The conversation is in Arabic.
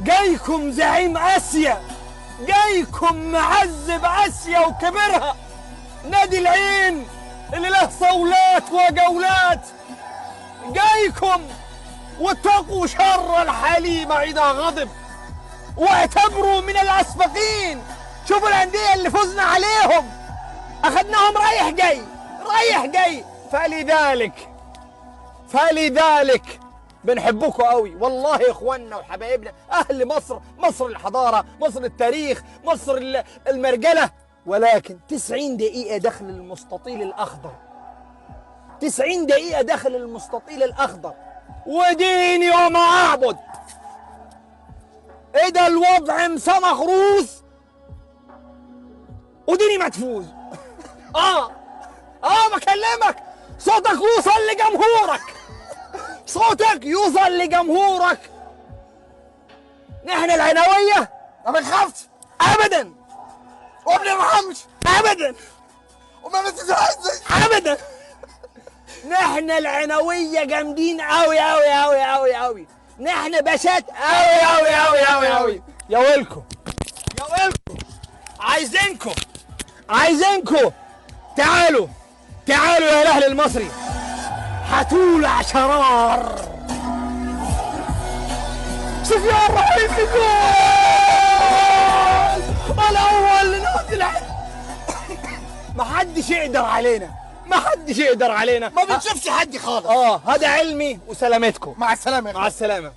جايكم زعيم اسيا، جايكم معذب اسيا وكبرها، نادي العين اللي له صولات وجولات، جايكم واتقوا شر الحليم اذا غضب واعتبروا من الاسبقين. شوفوا الانديه اللي فزنا عليهم اخذناهم رايح جاي رايح جاي. فلذلك بنحبكم قوي والله يا اخواننا وحبايبنا اهل مصر، مصر الحضاره، مصر التاريخ، مصر المرجله. ولكن 90 دقيقه داخل المستطيل الاخضر، 90 دقيقه داخل المستطيل الاخضر، وديني وما اعبد. ايه ده الوضع مسمى خروز وديني ما تفوز. بكلمك، صوتك يوصل لجمهورك، صوتك يوصل لجمهورك. نحن العنوية ما بنخافش ابدا وما بنرحمش ابدا وما بنتزعزعش ابدا. نحن العنوية جامدين قوي قوي قوي قوي قوي، نحن باشات قوي قوي قوي قوي قوي. يا ويلكم يا ويلكم، عايزينكم تعالوا يا الاهلي المصري، هتولع شرار. سفيان رحيم في جول الاول لنادي العين. محدش يقدر علينا، ما بنشوفش حد خالص. هذا علمي وسلامتكم. مع السلامة. مع السلامة.